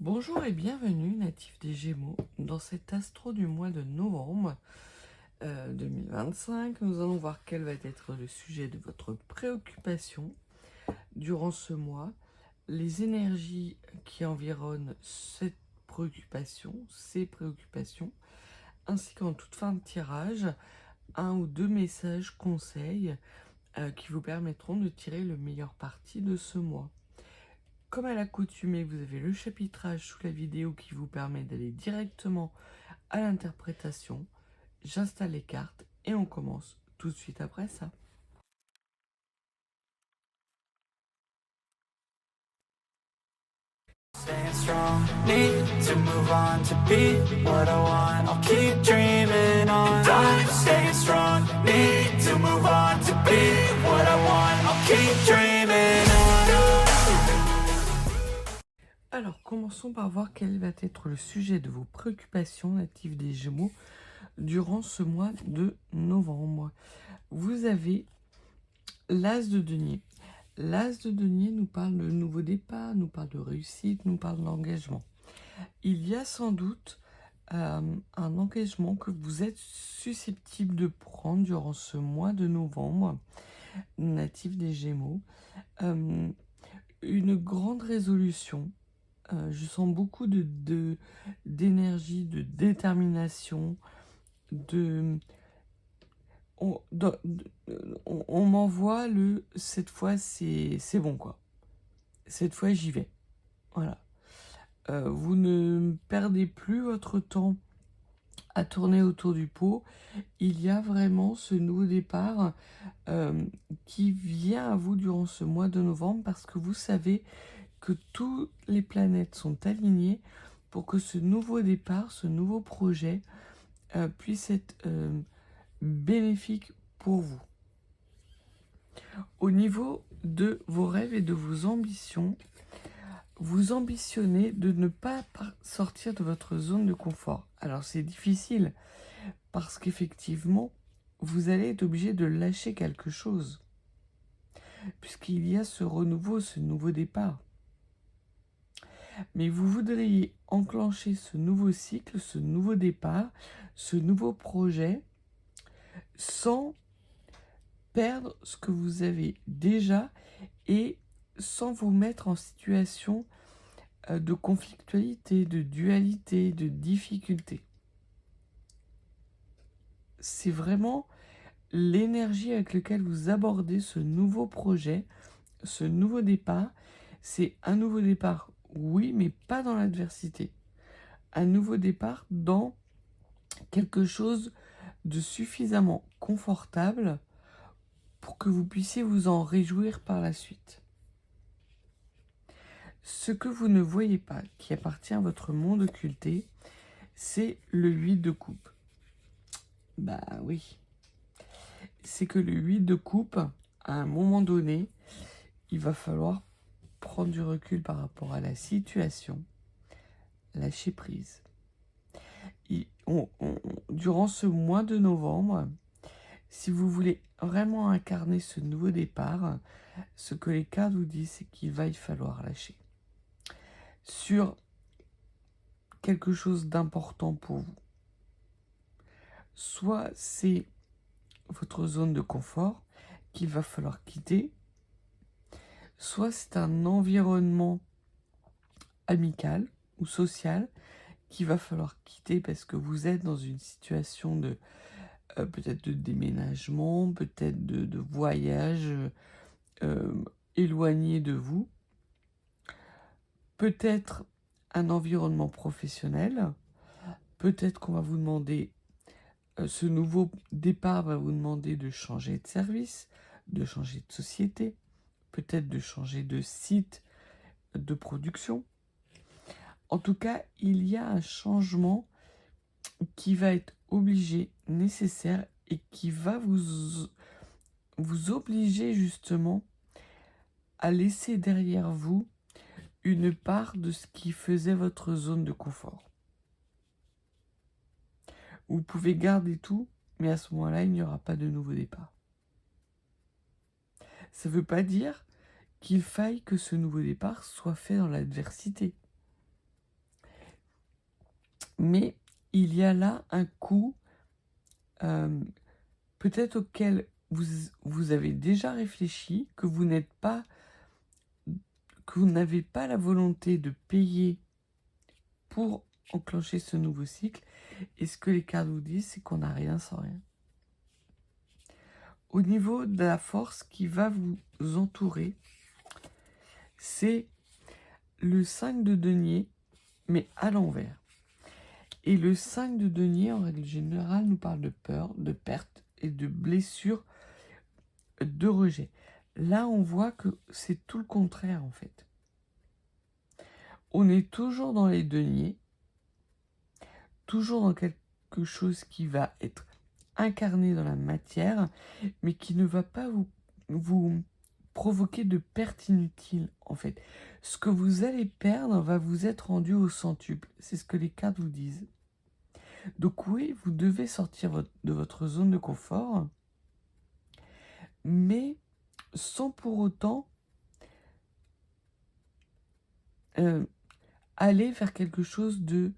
Bonjour et bienvenue natifs des Gémeaux. Dans cet astro du mois de novembre 2025, nous allons voir quel va être le sujet de votre préoccupation durant ce mois, les énergies qui environnent cette préoccupation, ces préoccupations, ainsi qu'en toute fin de tirage, un ou deux messages conseils qui vous permettront de tirer le meilleur parti de ce mois. Comme à l'accoutumée, vous avez le chapitrage sous la vidéo qui vous permet d'aller directement à l'interprétation. J'installe les cartes et on commence tout de suite après ça. Staying strong, need to move on to be what I want. I'll keep dreaming on. And I'm staying strong, need to move on to be what I want. I'll keep dreaming on. Alors, commençons par voir quel va être le sujet de vos préoccupations natives des Gémeaux durant ce mois de novembre. Vous avez l'As de denier. L'As de denier nous parle de nouveau départ, nous parle de réussite, nous parle d'engagement. Il y a sans doute un engagement que vous êtes susceptible de prendre durant ce mois de novembre, natif des Gémeaux. Une grande résolution. Je sens beaucoup d'énergie, de détermination, on m'envoie cette fois c'est bon quoi. Cette fois j'y vais. Voilà. Vous ne perdez plus votre temps à tourner autour du pot. Il y a vraiment ce nouveau départ qui vient à vous durant ce mois de novembre parce que vous savez que toutes les planètes sont alignées pour que ce nouveau départ, ce nouveau projet puisse être bénéfique pour vous. Au niveau de vos rêves et de vos ambitions, vous ambitionnez de ne pas sortir de votre zone de confort. Alors c'est difficile parce qu'effectivement, vous allez être obligé de lâcher quelque chose puisqu'il y a ce renouveau, ce nouveau départ. Mais vous voudriez enclencher ce nouveau cycle, ce nouveau départ, ce nouveau projet sans perdre ce que vous avez déjà et sans vous mettre en situation de conflictualité, de dualité, de difficulté. C'est vraiment l'énergie avec laquelle vous abordez ce nouveau projet, ce nouveau départ. C'est un nouveau départ, oui, mais pas dans l'adversité. Un nouveau départ dans quelque chose de suffisamment confortable pour que vous puissiez vous en réjouir par la suite. Ce que vous ne voyez pas, qui appartient à votre monde occulté, c'est le 8 de coupe. Bah oui. C'est que le 8 de coupe, à un moment donné, il va falloir prendre du recul par rapport à la situation, lâcher prise. Durant ce mois de novembre, si vous voulez vraiment incarner ce nouveau départ, ce que les cartes vous disent, c'est qu'il va y falloir lâcher. Sur quelque chose d'important pour vous. Soit c'est votre zone de confort qu'il va falloir quitter, soit c'est un environnement amical ou social qu'il va falloir quitter parce que vous êtes dans une situation de peut-être de déménagement, peut-être de voyage éloigné de vous, peut-être un environnement professionnel, peut-être qu'on va vous demander, ce nouveau départ va vous demander de changer de service, de changer de société, peut-être de changer de site de production. En tout cas, il y a un changement qui va être obligé, nécessaire, et qui va vous obliger justement à laisser derrière vous une part de ce qui faisait votre zone de confort. Vous pouvez garder tout, mais à ce moment-là, il n'y aura pas de nouveau départ. Ça ne veut pas dire qu'il faille que ce nouveau départ soit fait dans l'adversité. Mais il y a là un coût peut-être auquel vous avez déjà réfléchi, que vous n'avez pas la volonté de payer pour enclencher ce nouveau cycle. Et ce que les cartes vous disent, c'est qu'on n'a rien sans rien. Au niveau de la force qui va vous entourer, c'est le 5 de denier, mais à l'envers. Et le 5 de denier, en règle générale, nous parle de peur, de perte et de blessure, de rejet. Là, on voit que c'est tout le contraire, en fait. On est toujours dans les deniers, toujours dans quelque chose qui va être incarné dans la matière, mais qui ne va pas vous provoquer de perte inutile, en fait. Ce que vous allez perdre va vous être rendu au centuple. C'est ce que les cartes vous disent. Donc oui, vous devez sortir de votre zone de confort, mais sans pour autant aller vers quelque chose de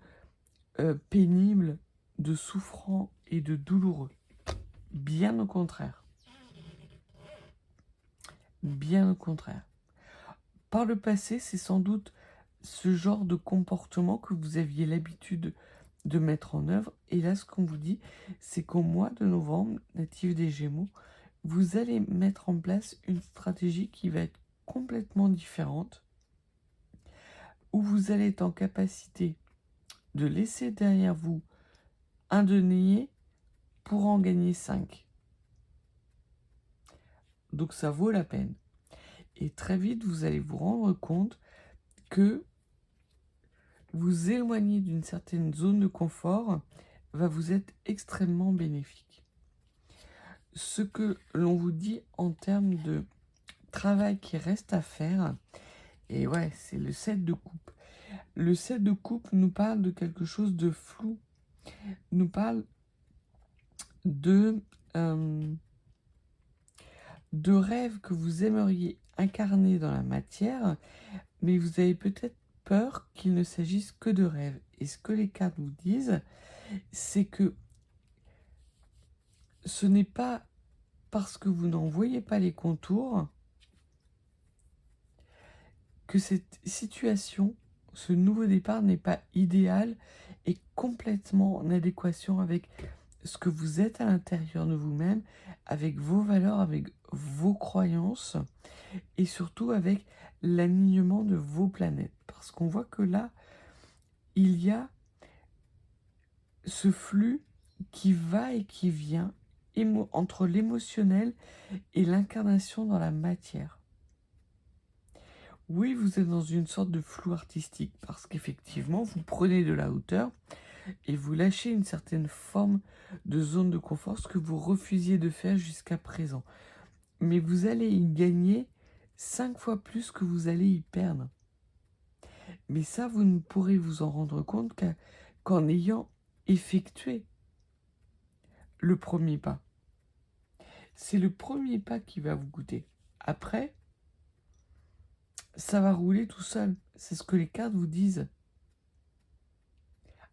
pénible, de souffrant et de douloureux. Bien au contraire. Bien au contraire. Par le passé, c'est sans doute ce genre de comportement que vous aviez l'habitude de mettre en œuvre. Et là, ce qu'on vous dit, c'est qu'au mois de novembre, natif des Gémeaux, vous allez mettre en place une stratégie qui va être complètement différente, où vous allez être en capacité de laisser derrière vous un denier pour en gagner 5. Donc ça vaut la peine. Et très vite, vous allez vous rendre compte que vous éloigner d'une certaine zone de confort va vous être extrêmement bénéfique. Ce que l'on vous dit en termes de travail qui reste à faire, et ouais, c'est le 7 de coupe. Le 7 de coupe nous parle de quelque chose de flou, nous parle de rêves que vous aimeriez incarner dans la matière, mais vous avez peut-être peur qu'il ne s'agisse que de rêves. Et ce que les cartes vous disent, c'est que ce n'est pas parce que vous n'en voyez pas les contours que cette situation, ce nouveau départ n'est pas idéal et complètement en adéquation avec ce que vous êtes à l'intérieur de vous-même, avec vos valeurs, avec vos croyances et surtout avec l'alignement de vos planètes. Parce qu'on voit que là, il y a ce flux qui va et qui vient entre l'émotionnel et l'incarnation dans la matière. Oui, vous êtes dans une sorte de flou artistique parce qu'effectivement, vous prenez de la hauteur et vous lâchez une certaine forme de zone de confort, ce que vous refusiez de faire jusqu'à présent. Mais vous allez y gagner 5 fois plus que vous allez y perdre. Mais ça, vous ne pourrez vous en rendre compte qu'en ayant effectué le premier pas. C'est le premier pas qui va vous coûter. Après, ça va rouler tout seul. C'est ce que les cartes vous disent.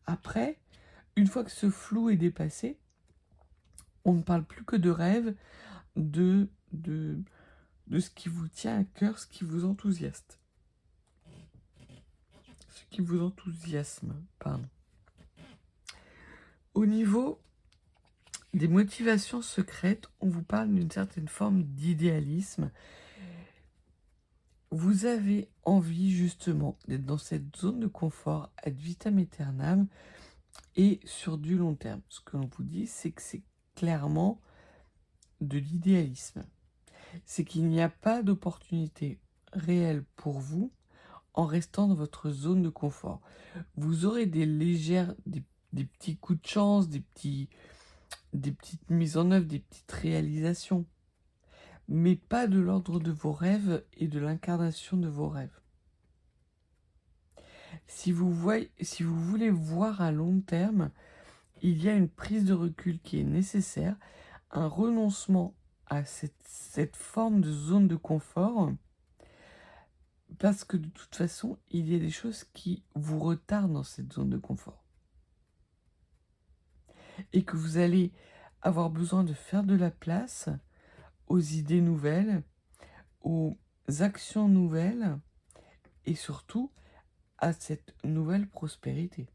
Après, une fois que ce flou est dépassé, on ne parle plus que de rêve, de ce qui vous tient à cœur, ce qui vous enthousiasme. Pardon. Au niveau des motivations secrètes, on vous parle d'une certaine forme d'idéalisme. Vous avez envie justement d'être dans cette zone de confort ad vitam aeternam et sur du long terme. Ce que l'on vous dit, c'est que c'est clairement de l'idéalisme. C'est qu'il n'y a pas d'opportunité réelle pour vous en restant dans votre zone de confort. Vous aurez des petits coups de chance, des petites mises en œuvre, des petites réalisations, mais pas de l'ordre de vos rêves et de l'incarnation de vos rêves. Si vous voulez voir à long terme, il y a une prise de recul qui est nécessaire, un renoncement à cette forme de zone de confort, parce que de toute façon, il y a des choses qui vous retardent dans cette zone de confort. et que vous allez avoir besoin de faire de la place aux idées nouvelles, aux actions nouvelles et surtout à cette nouvelle prospérité.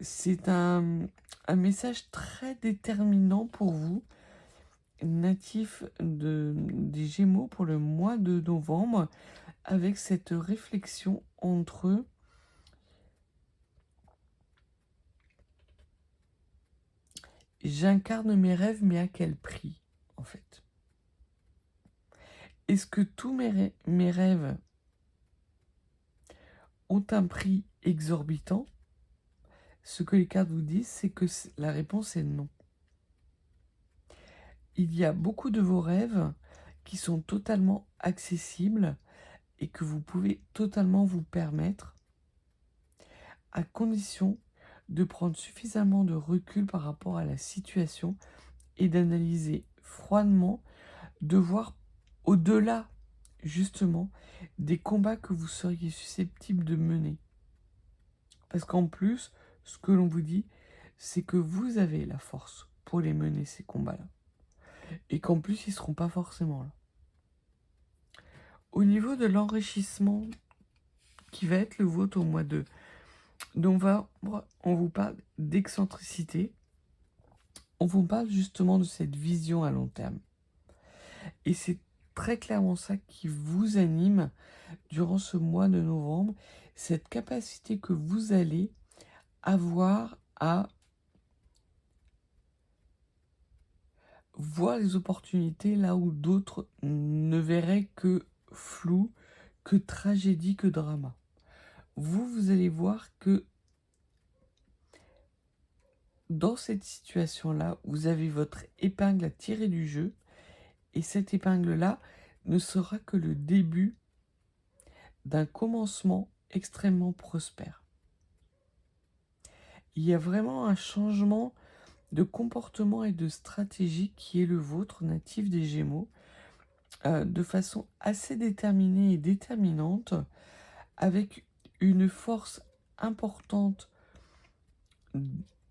C'est un message très déterminant pour vous, natif des Gémeaux pour le mois de novembre, avec cette réflexion entre j'incarne mes rêves, mais à quel prix, en fait? Est-ce que tous mes rêves ont un prix exorbitant? Ce que les cartes vous disent, c'est que la réponse est non. Il y a beaucoup de vos rêves qui sont totalement accessibles et que vous pouvez totalement vous permettre, à condition de prendre suffisamment de recul par rapport à la situation et d'analyser froidement, de voir au-delà justement des combats que vous seriez susceptibles de mener. Parce qu'en plus, ce que l'on vous dit, c'est que vous avez la force pour les mener, ces combats-là. Et qu'en plus, ils ne seront pas forcément là. Au niveau de l'enrichissement qui va être le vôtre au mois de novembre, on vous parle d'excentricité. On vous parle justement de cette vision à long terme. Et c'est très clairement ça qui vous anime durant ce mois de novembre, cette capacité que vous allez avoir à voir les opportunités là où d'autres ne verraient que flou, que tragédie, que drama. Vous allez voir que dans cette situation-là, vous avez votre épingle à tirer du jeu, et cette épingle-là ne sera que le début d'un commencement extrêmement prospère. Il y a vraiment un changement de comportement et de stratégie qui est le vôtre, natif des Gémeaux, de façon assez déterminée et déterminante, avec une force importante,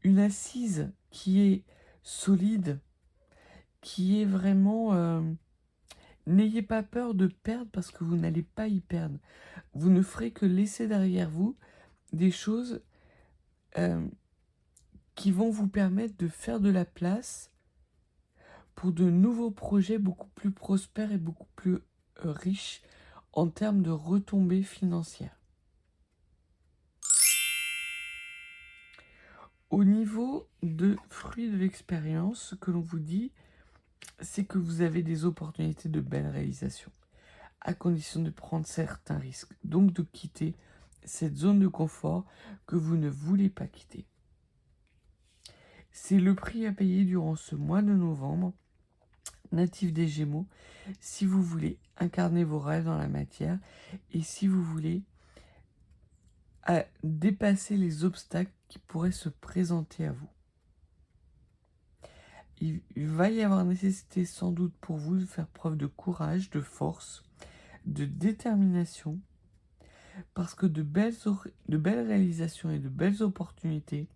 une assise qui est solide, qui est vraiment... n'ayez pas peur de perdre parce que vous n'allez pas y perdre. Vous ne ferez que laisser derrière vous des choses qui vont vous permettre de faire de la place pour de nouveaux projets beaucoup plus prospères et beaucoup plus riches en termes de retombées financières. Au niveau de fruits de l'expérience, ce que l'on vous dit, c'est que vous avez des opportunités de belles réalisations, à condition de prendre certains risques, donc de quitter cette zone de confort que vous ne voulez pas quitter. C'est le prix à payer durant ce mois de novembre, natif des Gémeaux, si vous voulez incarner vos rêves dans la matière et si vous voulez dépasser les obstacles qui pourraient se présenter à vous. Il va y avoir nécessité sans doute pour vous de faire preuve de courage, de force, de détermination, parce que de belles réalisations et de belles opportunités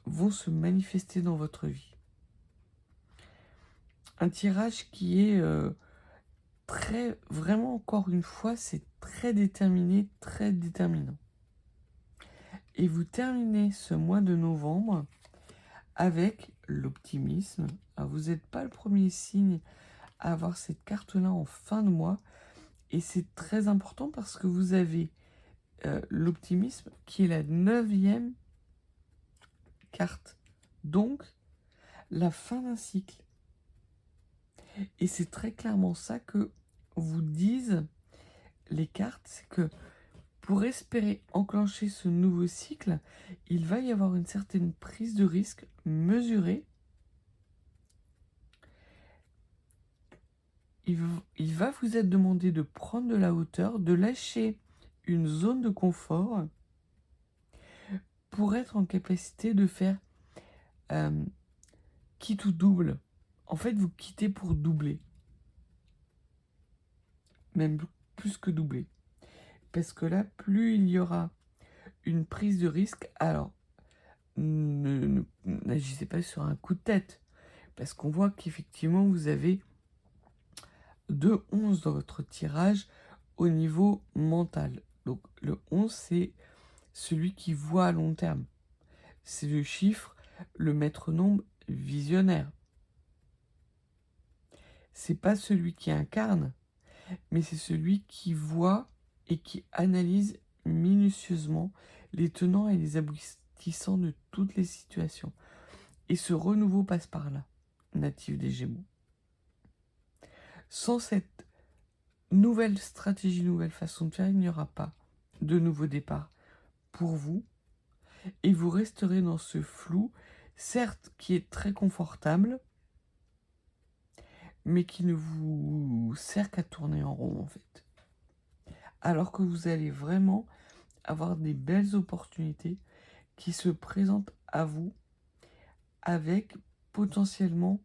vont se manifester dans votre vie. Un tirage qui est vraiment encore une fois, c'est très déterminé, très déterminant. Et vous terminez ce mois de novembre avec l'optimisme. Alors, vous n'êtes pas le premier signe à avoir cette carte-là en fin de mois. Et c'est très important parce que vous avez l'optimisme qui est la 9e carte. Donc, la fin d'un cycle. Et c'est très clairement ça que vous disent les cartes, c'est que pour espérer enclencher ce nouveau cycle, il va y avoir une certaine prise de risque mesurée. Il va vous être demandé de prendre de la hauteur, de lâcher une zone de confort pour être en capacité de faire quitte ou double. En fait, vous quittez pour doubler. Même plus que doubler. Parce que là, plus il y aura une prise de risque. Alors, n'agissez pas sur un coup de tête, parce qu'on voit qu'effectivement, vous avez 2 11 dans votre tirage au niveau mental. Donc, le 11, c'est celui qui voit à long terme. C'est le chiffre, le maître-nombre visionnaire. C'est pas celui qui incarne, mais c'est celui qui voit et qui analyse minutieusement les tenants et les aboutissants de toutes les situations. Et ce renouveau passe par là, natif des Gémeaux. Sans cette nouvelle stratégie, nouvelle façon de faire, il n'y aura pas de nouveau départ pour vous. Et vous resterez dans ce flou, certes qui est très confortable, mais qui ne vous sert qu'à tourner en rond en fait. Alors que vous allez vraiment avoir des belles opportunités qui se présentent à vous avec potentiellement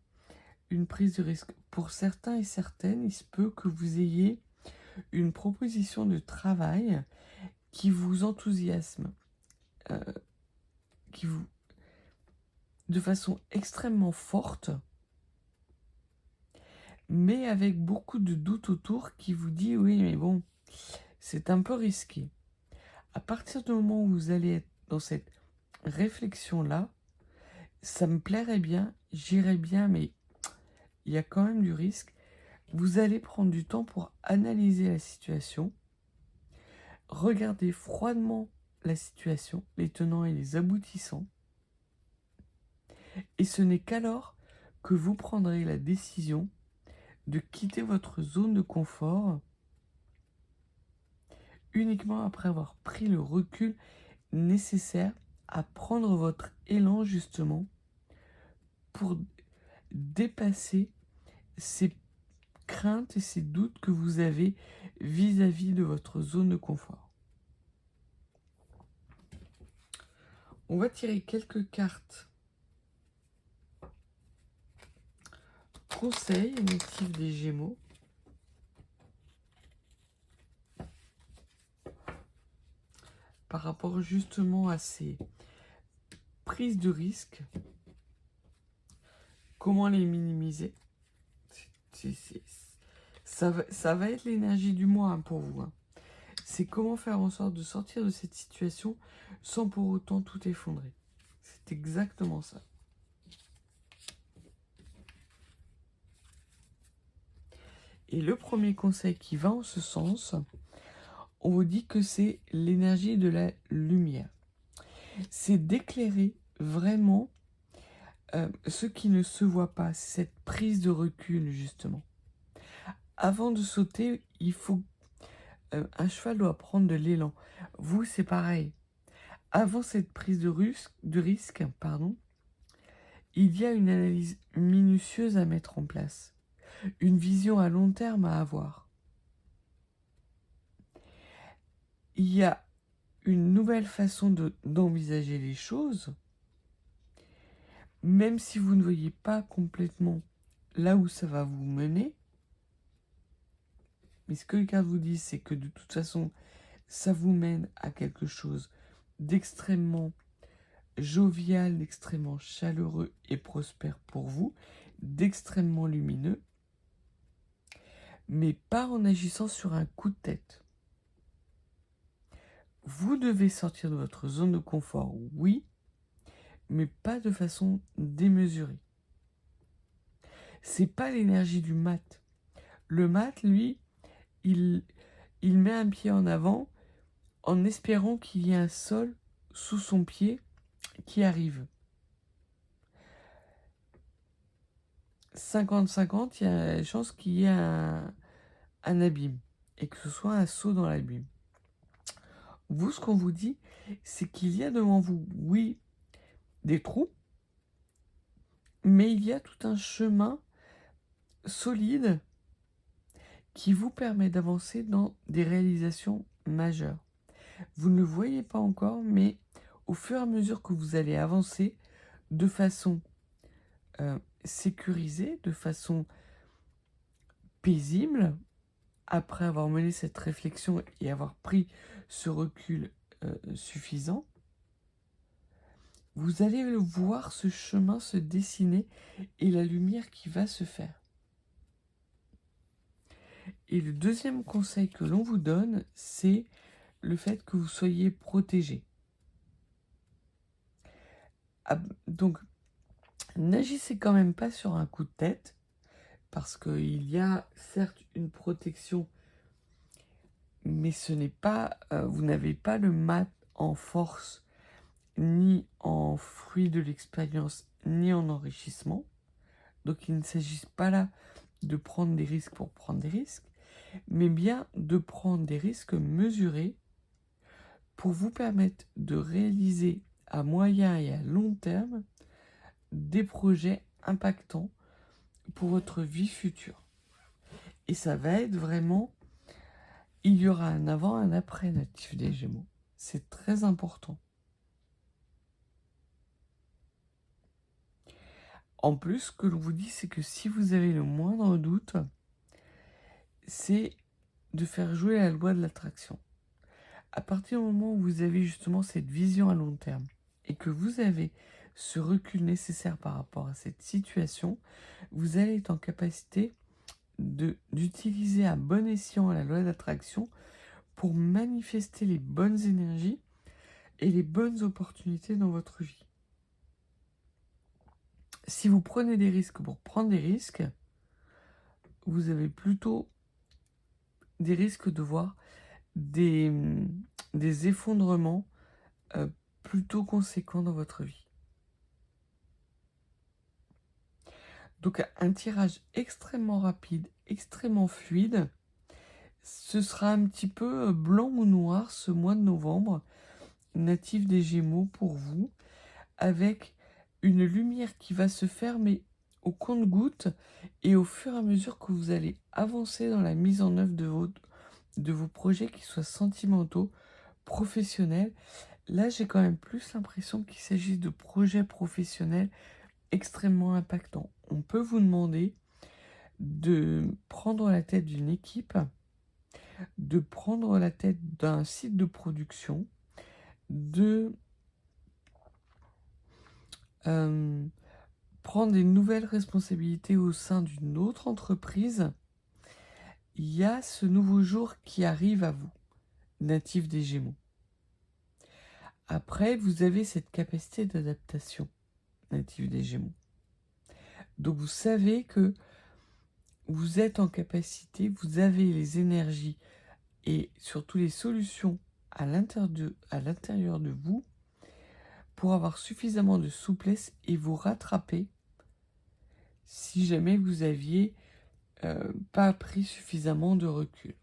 une prise de risque. Pour certains et certaines, il se peut que vous ayez une proposition de travail qui vous enthousiasme, qui vous, de façon extrêmement forte, mais avec beaucoup de doutes autour, qui vous dit oui mais bon, c'est un peu risqué. À partir du moment où vous allez être dans cette réflexion-là, ça me plairait bien, j'irais bien, mais il y a quand même du risque. Vous allez prendre du temps pour analyser la situation, regarder froidement la situation, les tenants et les aboutissants, et ce n'est qu'alors que vous prendrez la décision de quitter votre zone de confort uniquement après avoir pris le recul nécessaire à prendre votre élan justement pour dépasser ces craintes et ces doutes que vous avez vis-à-vis de votre zone de confort. On va tirer quelques cartes conseils natifs des Gémeaux. Par rapport justement à ces prises de risque, comment les minimiser. Ça va être l'énergie du mois hein, pour vous. Hein. C'est comment faire en sorte de sortir de cette situation sans pour autant tout effondrer. C'est exactement ça. Et le premier conseil qui va en ce sens, on vous dit que c'est l'énergie de la lumière. C'est d'éclairer vraiment ce qui ne se voit pas, cette prise de recul justement. Avant de sauter, il faut un cheval doit prendre de l'élan. Vous, c'est pareil. Avant cette prise de risque, il y a une analyse minutieuse à mettre en place, une vision à long terme à avoir. Il y a une nouvelle façon d'envisager les choses, même si vous ne voyez pas complètement là où ça va vous mener. Mais ce que les cartes vous disent, c'est que de toute façon, ça vous mène à quelque chose d'extrêmement jovial, d'extrêmement chaleureux et prospère pour vous, d'extrêmement lumineux, mais pas en agissant sur un coup de tête. Vous devez sortir de votre zone de confort, oui, mais pas de façon démesurée. C'est pas l'énergie du mat. Le mat, lui, il met un pied en avant en espérant qu'il y ait un sol sous son pied qui arrive. 50-50, il y a la chance qu'il y ait un abîme et que ce soit un saut dans l'abîme. Vous, ce qu'on vous dit, c'est qu'il y a devant vous, oui, des trous, mais il y a tout un chemin solide qui vous permet d'avancer dans des réalisations majeures. Vous ne le voyez pas encore, mais au fur et à mesure que vous allez avancer de façon sécurisée, de façon paisible, après avoir mené cette réflexion et avoir pris ce recul suffisant, vous allez le voir, ce chemin se dessiner et la lumière qui va se faire. Et le deuxième conseil que l'on vous donne, c'est le fait que vous soyez protégé. Donc, n'agissez quand même pas sur un coup de tête, parce qu'il y a certes une protection, mais ce n'est pas, vous n'avez pas le mat en force, ni en fruit de l'expérience, ni en enrichissement. Donc il ne s'agit pas là de prendre des risques pour prendre des risques, mais bien de prendre des risques mesurés pour vous permettre de réaliser à moyen et à long terme des projets impactants pour votre vie future. Et ça va être vraiment, il y aura un avant, un après natif des Gémeaux. C'est très important. En plus, ce que l'on vous dit, c'est que si vous avez le moindre doute, c'est de faire jouer la loi de l'attraction. À partir du moment où vous avez justement cette vision à long terme et que vous avez ce recul nécessaire par rapport à cette situation, vous allez être en capacité d'utiliser à bon escient la loi d'attraction pour manifester les bonnes énergies et les bonnes opportunités dans votre vie. Si vous prenez des risques pour prendre des risques, vous avez plutôt des risques de voir des effondrements plutôt conséquents dans votre vie. Donc un tirage extrêmement rapide, extrêmement fluide. Ce sera un petit peu blanc ou noir ce mois de novembre, natif des Gémeaux pour vous, avec une lumière qui va se faire, mais au compte-gouttes et au fur et à mesure que vous allez avancer dans la mise en œuvre de vos projets, qu'ils soient sentimentaux, professionnels. Là, j'ai quand même plus l'impression qu'il s'agit de projets professionnels extrêmement impactants. On peut vous demander de prendre la tête d'une équipe, de prendre la tête d'un site de production, de prendre des nouvelles responsabilités au sein d'une autre entreprise. Il y a ce nouveau jour qui arrive à vous, natif des Gémeaux. Après, vous avez cette capacité d'adaptation, natif des Gémeaux. Donc vous savez que vous êtes en capacité, vous avez les énergies et surtout les solutions à l'intérieur de vous pour avoir suffisamment de souplesse et vous rattraper si jamais vous aviez pas pris suffisamment de recul.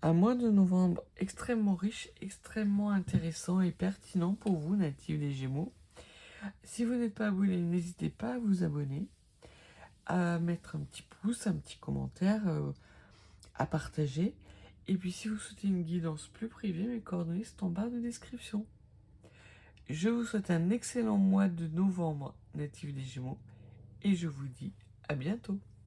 Un mois de novembre extrêmement riche, extrêmement intéressant et pertinent pour vous, natifs des Gémeaux. Si vous n'êtes pas abonné, n'hésitez pas à vous abonner, à mettre un petit pouce, un petit commentaire, à partager. Et puis si vous souhaitez une guidance plus privée, mes coordonnées sont en barre de description. Je vous souhaite un excellent mois de novembre, natif des Gémeaux, et je vous dis à bientôt.